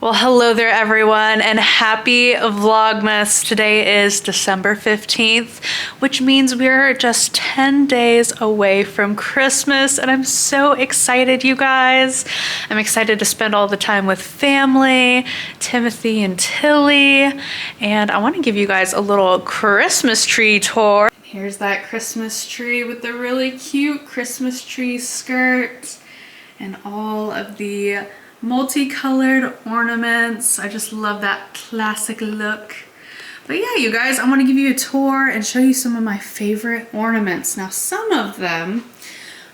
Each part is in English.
Well, hello there everyone and happy Vlogmas. Today is December 15th, which means we're just 10 days away from Christmas and I'm so excited, you guys. I'm excited to spend all the time with family, Timothy and Tilly, and I want to give you guys a little Christmas tree tour. Here's that Christmas tree with the really cute Christmas tree skirt and all of the multicolored ornaments. I just love that classic look. But yeah, you guys, I want to give you a tour and show you some of my favorite ornaments. Now, some of them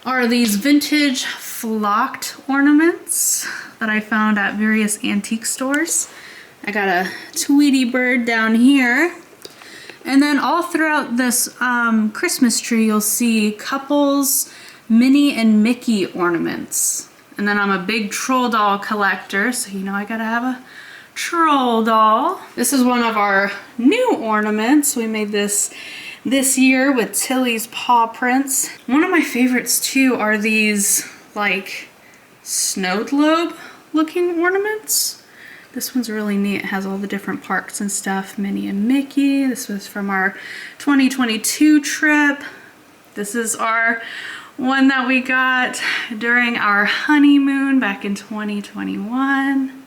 are these vintage flocked ornaments that I found at various antique stores. I got a Tweety bird down here. And then all throughout this Christmas tree, you'll see couples, Minnie and Mickey ornaments. And then I'm a big troll doll collector, so you know I gotta have a troll doll. This is one of our new ornaments. We made this year with Tilly's paw prints. One of my favorites too are these like snow globe looking ornaments. This one's really neat. It has all the different parks and stuff. Minnie and Mickey. This was from our 2022 trip. This is our one that we got during our honeymoon back in 2021.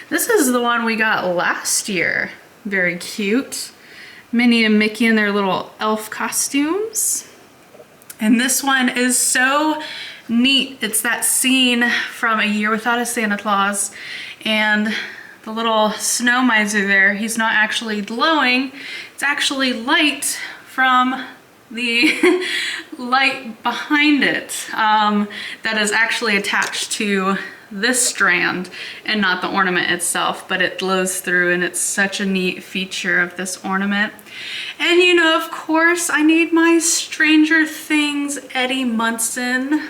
This is the one we got last year. Very cute. Minnie and Mickey in their little elf costumes. And this one is so neat. It's that scene from A Year Without a Santa Claus, and the little snow miser there, he's not actually glowing. It's actually light from the light behind it that is actually attached to this strand and not the ornament itself, but it glows through, and it's such a neat feature of this ornament. And you know, of course, I need my Stranger Things Eddie Munson.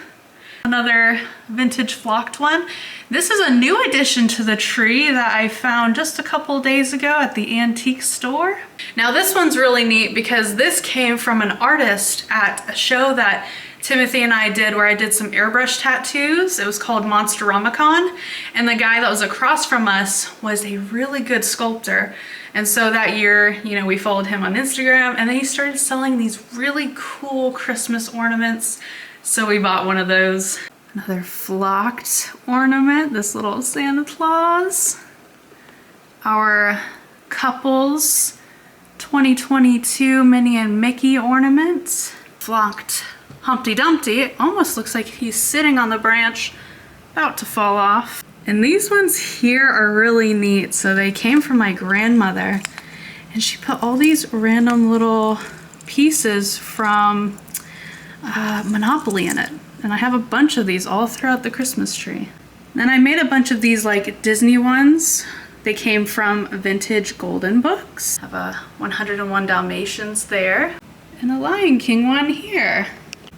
Another vintage flocked one. This is a new addition to the tree that I found just a couple days ago at the antique store. Now this one's really neat because this came from an artist at a show that Timothy and I did where I did some airbrush tattoos. It was called Monsteromicon, and the guy that was across from us was a really good sculptor. And so that year, you know, we followed him on Instagram, and then he started selling these really cool Christmas ornaments. So we bought one of those. Another flocked ornament, this little Santa Claus. Our couples 2022 Minnie and Mickey ornament. Flocked Humpty Dumpty. It almost looks like he's sitting on the branch about to fall off. And these ones here are really neat. So they came from my grandmother, and she put all these random little pieces from Monopoly in it. And I have a bunch of these all throughout the Christmas tree. Then I made a bunch of these like Disney ones. They came from vintage golden books. I have a 101 Dalmatians there and a Lion King one here.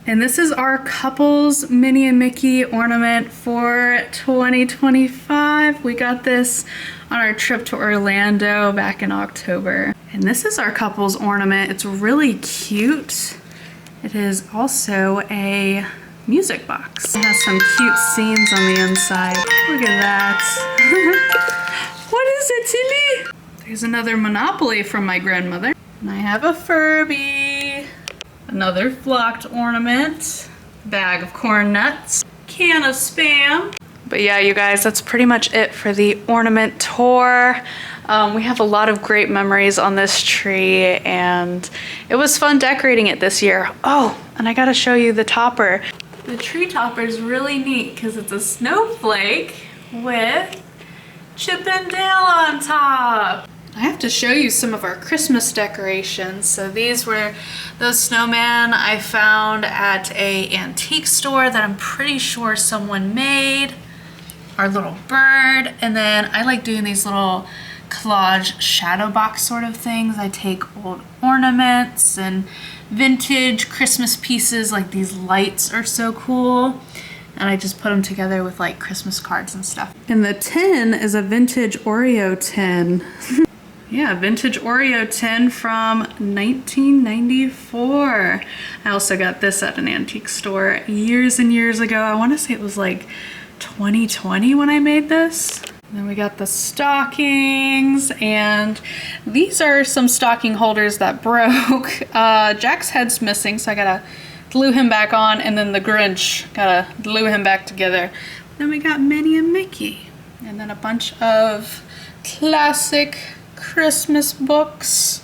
And this is our couples Minnie and Mickey ornament for 2025. We got this on our trip to Orlando back in October. And this is our couples ornament. It's really cute. It is also a music box. It has some cute scenes on the inside. Look at that. What is it, Tilly? There's another Monopoly from my grandmother. And I have a Furby. Another flocked ornament. Bag of corn nuts. Can of Spam. But yeah, you guys, that's pretty much it for the ornament tour. We have a lot of great memories on this tree, and it was fun decorating it this year. Oh, and I gotta show you the topper. The tree topper is really neat because it's a snowflake with Chip and Dale on top. I have to show you some of our Christmas decorations. So these were those snowmen I found at a antique store that I'm pretty sure someone made. Our little bird, and then I like doing these little collage shadow box sort of things. I take old ornaments and vintage Christmas pieces, like these lights are so cool, and I just put them together with like Christmas cards and stuff. And the tin is a vintage Oreo tin. Yeah, vintage Oreo tin from 1994. I also got this at an antique store years and years ago. I want to say it was like 2020 when I made this. And then we got the stockings, and these are some stocking holders that broke. Jack's head's missing, so I gotta glue him back on, and then the Grinch, gotta glue him back together. Then we got Minnie and Mickey, and then a bunch of classic Christmas books,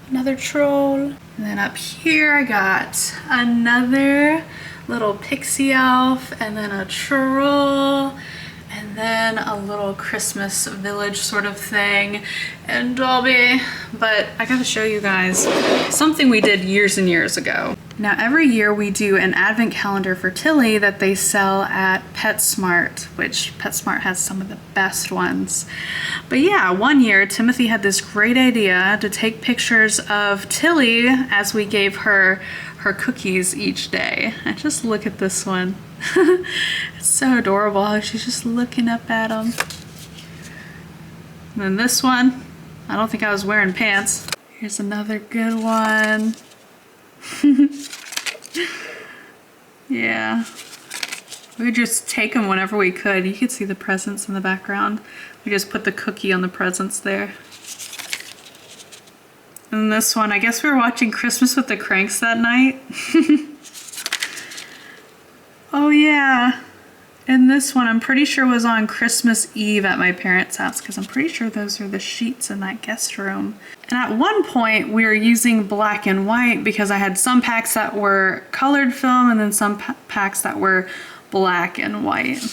another troll. And then up here I got another little pixie elf, and then a troll, and then a little Christmas village sort of thing, and Doggy. But I gotta show you guys something we did years and years ago. Now every year we do an advent calendar for Tilly that they sell at PetSmart, which PetSmart has some of the best ones. But yeah, one year Timothy had this great idea to take pictures of Tilly as we gave her her cookies each day. And just look at this one. It's so adorable how she's just looking up at them. And then this one, I don't think I was wearing pants. Here's another good one. Yeah. We would just take them whenever we could. You could see the presents in the background. We just put the cookie on the presents there. And this one, I guess we were watching Christmas with the Cranks that night. Oh yeah. And this one, I'm pretty sure was on Christmas Eve at my parents' house, because I'm pretty sure those are the sheets in that guest room. And at one point we were using black and white because I had some packs that were colored film and then some packs that were black and white.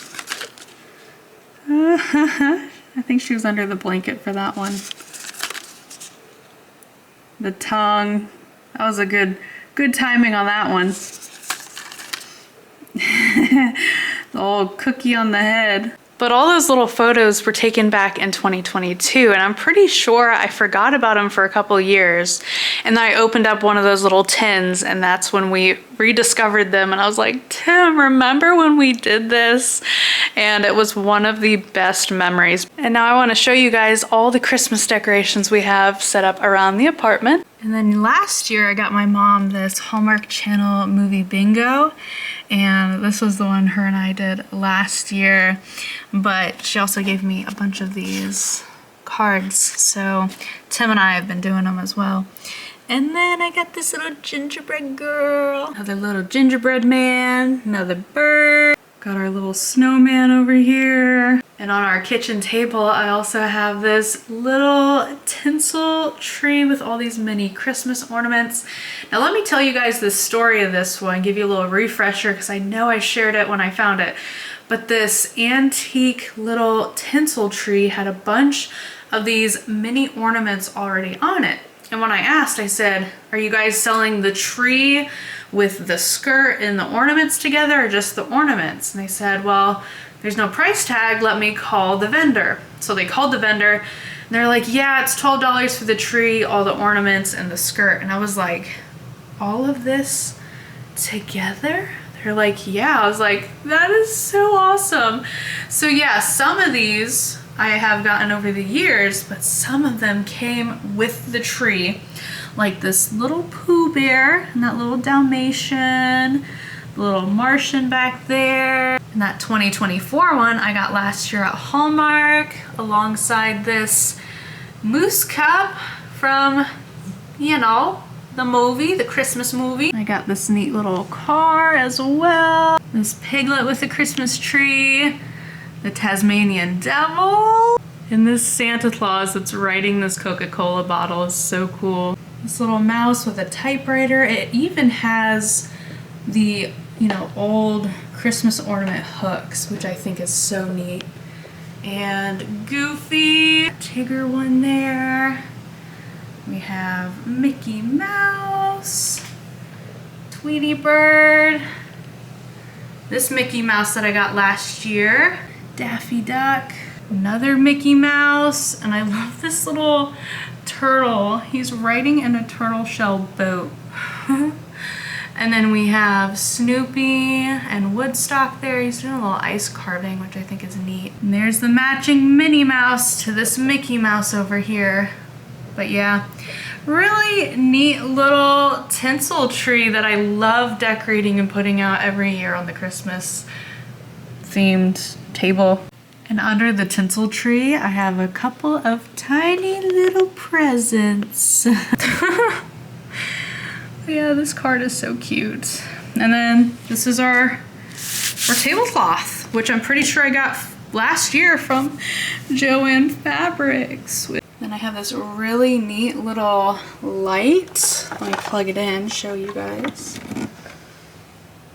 I think she was under the blanket for that one. The tongue, that was a good timing on that one. The old cookie on the head. But all those little photos were taken back in 2022, and I'm pretty sure I forgot about them for a couple years. And then I opened up one of those little tins, and that's when we rediscovered them. And I was like, Tim, remember when we did this? And it was one of the best memories. And now I want to show you guys all the Christmas decorations we have set up around the apartment. And then last year I got my mom this Hallmark Channel movie bingo, and this was the one her and I did last year, but she also gave me a bunch of these cards, so Tim and I have been doing them as well. And then I got this little gingerbread girl, another little gingerbread man, another bird. Got our little snowman over here. And on our kitchen table, I also have this little tinsel tree with all these mini Christmas ornaments. Now let me tell you guys the story of this one, give you a little refresher, because I know I shared it when I found it. But this antique little tinsel tree had a bunch of these mini ornaments already on it. And when I asked, I said, are you guys selling the tree with the skirt and the ornaments together, or just the ornaments? And they said, well, there's no price tag, let me call the vendor. So they called the vendor, and they're like, yeah, it's $12 for the tree, all the ornaments, and the skirt. And I was like, all of this together? They're like, yeah. I was like, that is so awesome. So yeah, some of these I have gotten over the years, but some of them came with the tree. Like this little Pooh Bear, and that little Dalmatian, the little Martian back there. And that 2024 one I got last year at Hallmark, alongside this moose cup from, you know, the movie, the Christmas movie. I got this neat little car as well. This piglet with the Christmas tree, the Tasmanian devil, and this Santa Claus that's riding this Coca-Cola bottle is so cool. This little mouse with a typewriter. It even has the, you know, old Christmas ornament hooks, which I think is so neat. And Goofy, Tigger one there. We have Mickey Mouse, Tweety Bird, this Mickey Mouse that I got last year, Daffy Duck, another Mickey Mouse, and I love this little turtle. He's riding in a turtle shell boat. And then we have Snoopy and Woodstock there. He's doing a little ice carving, which I think is neat. And there's the matching Minnie Mouse to this Mickey Mouse over here. But yeah, really neat little tinsel tree that I love decorating and putting out every year on the Christmas themed table. And under the tinsel tree, I have a couple of tiny little presents. Yeah, this card is so cute. And then this is our tablecloth, which I'm pretty sure I got last year from Joann Fabrics. Then I have this really neat little light. Let me plug it in, show you guys.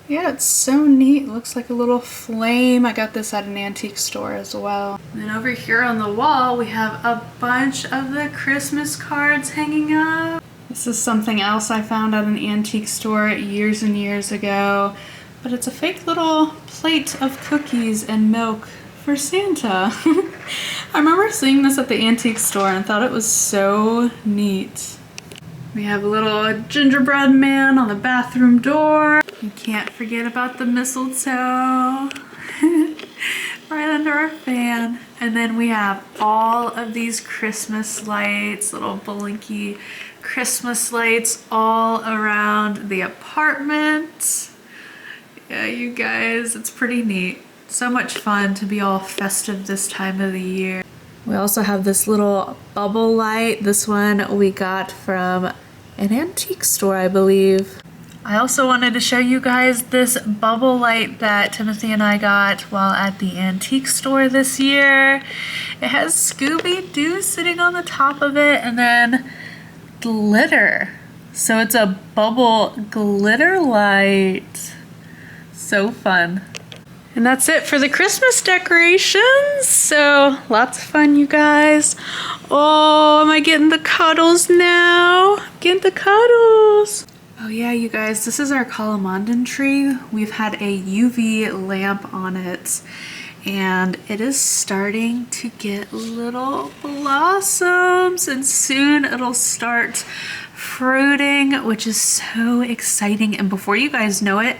Yeah, it's so neat. It looks like a little flame. I got this at an antique store as well. And then over here on the wall, we have a bunch of the Christmas cards hanging up. This is something else I found at an antique store years and years ago, but it's a fake little plate of cookies and milk for Santa. I remember seeing this at the antique store and thought it was so neat. We have a little gingerbread man on the bathroom door. You can't forget about the mistletoe right under our fan. And then we have all of these Christmas lights, little blinky Christmas lights all around the apartment. Yeah, you guys, it's pretty neat. So much fun to be all festive this time of the year. We also have this little bubble light. This one we got from an antique store, I believe. I also wanted to show you guys this bubble light that Timothy and I got while at the antique store this year. It has Scooby-Doo sitting on the top of it and then glitter. So it's a bubble glitter light. So fun. And that's it for the Christmas decorations. So lots of fun, you guys. Oh, am I getting the cuddles now? Getting the cuddles. Oh yeah, you guys, this is our calamandan tree. We've had a UV lamp on it and it is starting to get little blossoms and soon it'll start fruiting, which is so exciting. And before you guys know it,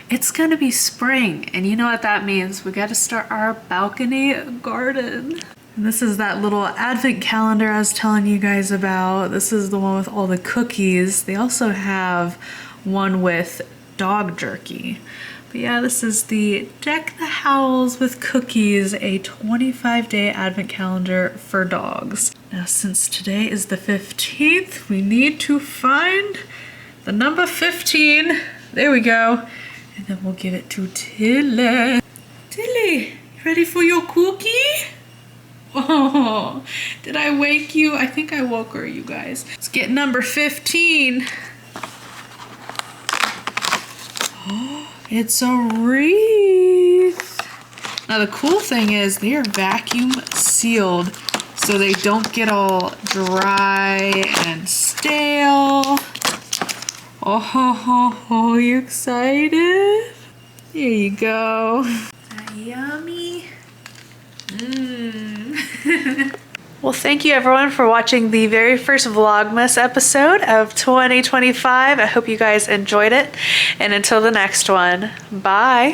it's gonna be spring, and you know what that means. We gotta start our balcony garden. And this is that little advent calendar I was telling you guys about. This is the one with all the cookies. They also have one with dog jerky. But yeah, this is the Deck the Howls with Cookies, a 25-day advent calendar for dogs. Now, since today is the 15th, we need to find the number 15. There we go. And then we'll give it to Tilly. Tilly, you ready for your cookie? Oh, did I wake you? I think I woke her, you guys. Let's get number 15. Oh, it's a wreath. Now the cool thing is they are vacuum sealed so they don't get all dry and stale. Oh, you excited? Here you go. Is that yummy? Well, thank you everyone for watching the very first Vlogmas episode of 2025. I hope you guys enjoyed it. And until the next one, bye.